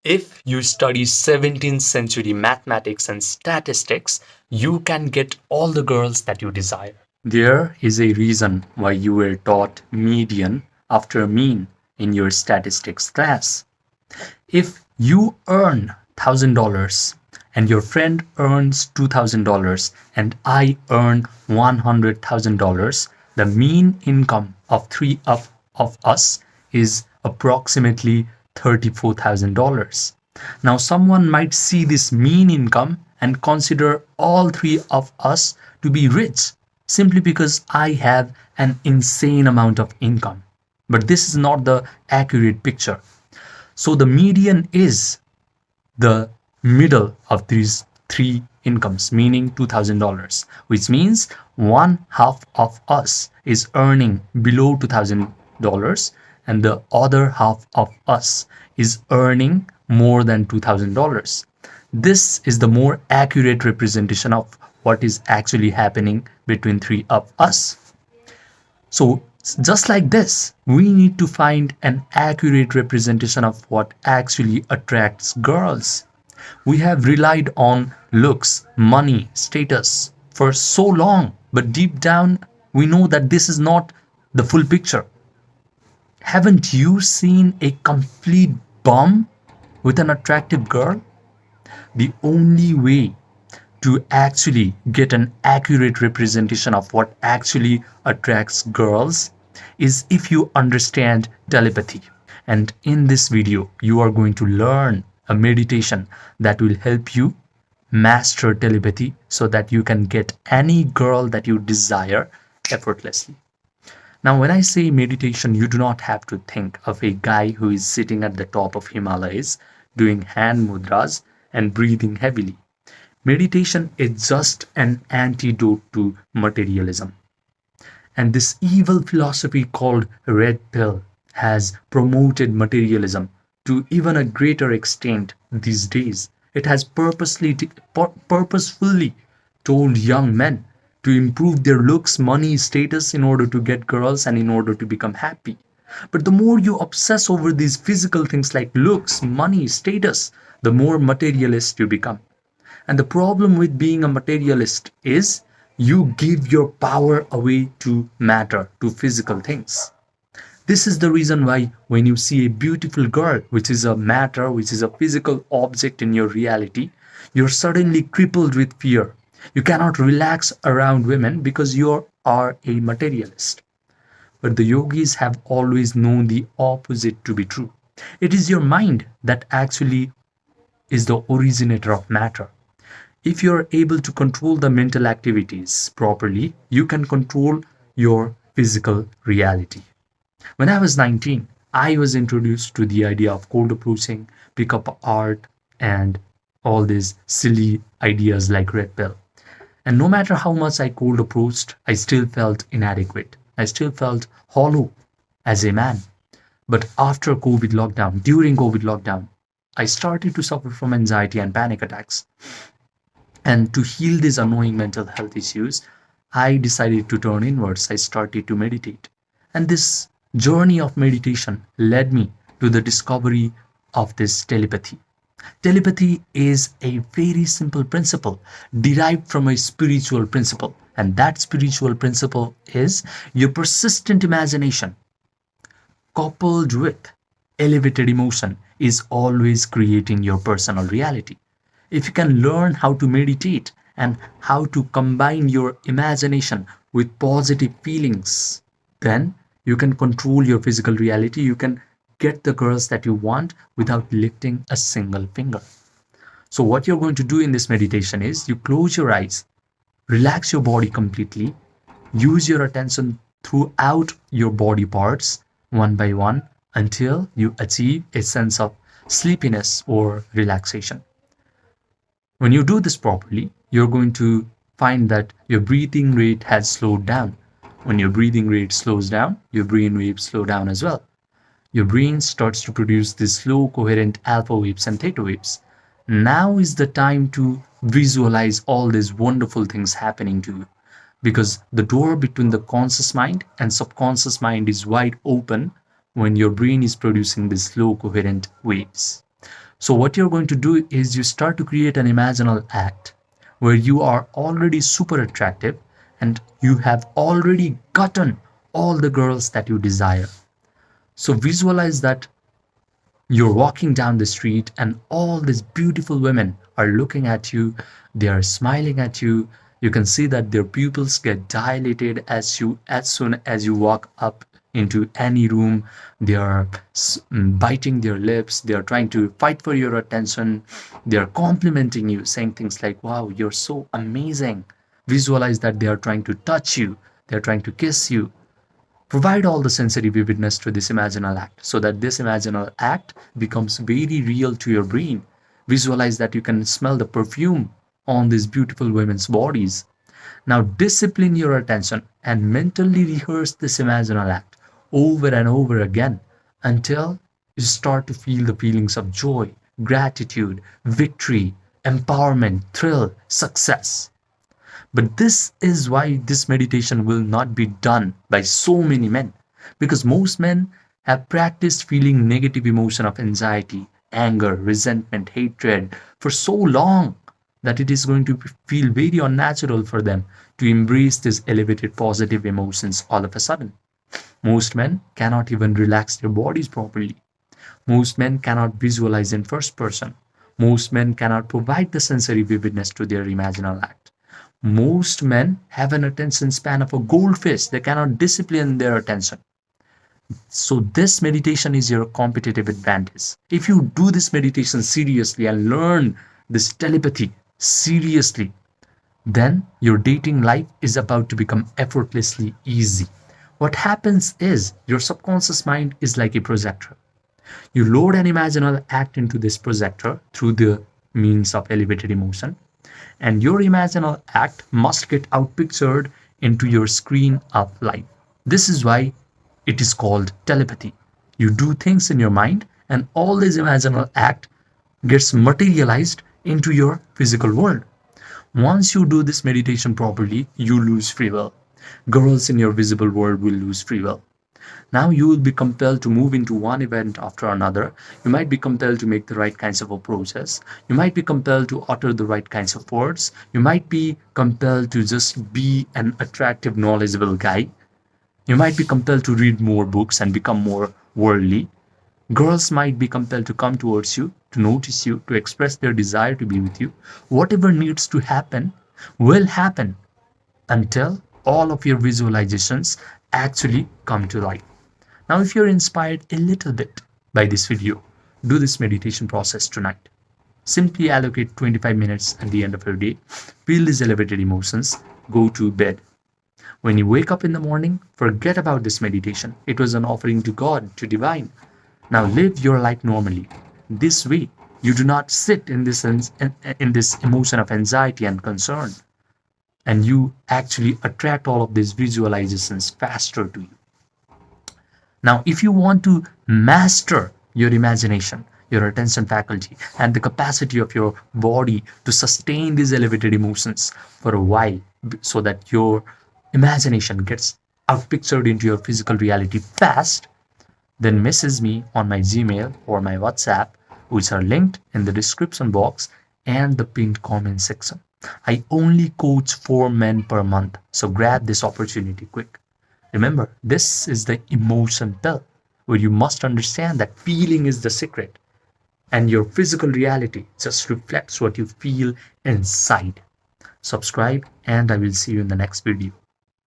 If you study 17th century mathematics and statistics, you can get all the girls that you desire. There is a reason why you were taught median after mean in your statistics class. If you earn $1,000 and your friend earns $2,000 and I earn $100,000, the mean income of of us is approximately $34,000. Now, someone might see this mean income and consider all three of us to be rich simply because I have an insane amount of income. But this is not the accurate picture. So the median is the middle of these three incomes, meaning $2,000, which means one half of us is earning below $2,000 and the other half of us is earning more than $2,000. This is the more accurate representation of what is actually happening between three of us. So just like this, we need to find an accurate representation of what actually attracts girls. We have relied on looks, money, status for so long, but deep down, we know that this is not the full picture. Haven't you seen a complete bum with an attractive girl? The only way to actually get an accurate representation of what actually attracts girls is if you understand telepathy. And in this video, you are going to learn a meditation that will help you master telepathy so that you can get any girl that you desire effortlessly. Now, when I say meditation, you do not have to think of a guy who is sitting at the top of Himalayas doing hand mudras and breathing heavily. Meditation is just an antidote to materialism. And this evil philosophy called red pill has promoted materialism to even a greater extent these days. It has purposefully told young men to improve their looks, money, status in order to get girls and in order to become happy. But the more you obsess over these physical things like looks, money, status, the more materialist you become. And the problem with being a materialist is you give your power away to matter, to physical things. This is the reason why when you see a beautiful girl, which is a matter, which is a physical object in your reality, you're suddenly crippled with fear. You cannot relax around women because you are a materialist. But the yogis have always known the opposite to be true. It is your mind that actually is the originator of matter. If you're able to control the mental activities properly, you can control your physical reality. When I was 19, I was introduced to the idea of cold approaching, pickup art, and all these silly ideas like red pill. And no matter how much I cold approached, I still felt inadequate. I still felt hollow as a man. But after during COVID lockdown, I started to suffer from anxiety and panic attacks. And to heal these annoying mental health issues, I decided to turn inwards. I started to meditate. And this journey of meditation led me to the discovery of this telepathy. Telepathy is a very simple principle derived from a spiritual principle. And that spiritual principle is your persistent imagination coupled with elevated emotion is always creating your personal reality. If you can learn how to meditate and how to combine your imagination with positive feelings, then you can control your physical reality. You can get the girls that you want without lifting a single finger. So what you're going to do in this meditation is you close your eyes, relax your body completely, use your attention throughout your body parts one by one until you achieve a sense of sleepiness or relaxation. When you do this properly, you're going to find that your breathing rate has slowed down. When your breathing rate slows down, your brain waves slow down as well. Your brain starts to produce these slow, coherent alpha waves and theta waves. Now is the time to visualize all these wonderful things happening to you, because the door between the conscious mind and subconscious mind is wide open when your brain is producing these slow, coherent waves. So what you're going to do is you start to create an imaginal act where you are already super attractive and you have already gotten all the girls that you desire. So visualize that you're walking down the street and all these beautiful women are looking at you, they are smiling at you. You can see that their pupils get dilated as soon as you walk up into any room. They are biting their lips, they are trying to fight for your attention, they are complimenting you, saying things like, wow, you're so amazing. Visualize that they are trying to touch you, they are trying to kiss you. Provide all the sensory vividness to this imaginal act so that this imaginal act becomes very real to your brain. Visualize that you can smell the perfume on these beautiful women's bodies. Now discipline your attention and mentally rehearse this imaginal act over and over again until you start to feel the feelings of joy, gratitude, victory, empowerment, thrill, success. But this is why this meditation will not be done by so many men, because most men have practiced feeling negative emotion of anxiety, anger, resentment, hatred for so long that it is going to feel very unnatural for them to embrace these elevated positive emotions all of a sudden. Most men cannot even relax their bodies properly. Most men cannot visualize in first person. Most men cannot provide the sensory vividness to their imaginal act. Most men have an attention span of a goldfish. They cannot discipline their attention. So this meditation is your competitive advantage. If you do this meditation seriously and learn this telepathy seriously, then your dating life is about to become effortlessly easy. What happens is your subconscious mind is like a projector. You load an imaginal act into this projector through the means of elevated emotion, and your imaginal act must get outpictured into your screen of life. This is why it is called telepathy. You do things in your mind and all this imaginal act gets materialized into your physical world. Once you do this meditation properly, you lose free will. Girls in your visible world will lose free will. Now you will be compelled to move into one event after another. You might be compelled to make the right kinds of approaches. You might be compelled to utter the right kinds of words. You might be compelled to just be an attractive, knowledgeable guy. You might be compelled to read more books and become more worldly. Girls might be compelled to come towards you, to notice you, to express their desire to be with you. Whatever needs to happen will happen until all of your visualizations actually come to life. Now, if you're inspired a little bit by this video, do this meditation process tonight. Simply allocate 25 minutes at the end of your day, feel these elevated emotions, go to bed. When you wake up in the morning, forget about this meditation. It was an offering to God, to divine. Now live your life normally. This way, you do not sit in this emotion of anxiety and concern, and you actually attract all of these visualizations faster to you. Now, if you want to master your imagination, your attention faculty, and the capacity of your body to sustain these elevated emotions for a while so that your imagination gets outpictured into your physical reality fast, then message me on my Gmail or my WhatsApp, which are linked in the description box and the pinned comment section. I only coach 4 men per month, so grab this opportunity quick. Remember, this is the emotion pill, where you must understand that feeling is the secret, and your physical reality just reflects what you feel inside. Subscribe, and I will see you in the next video.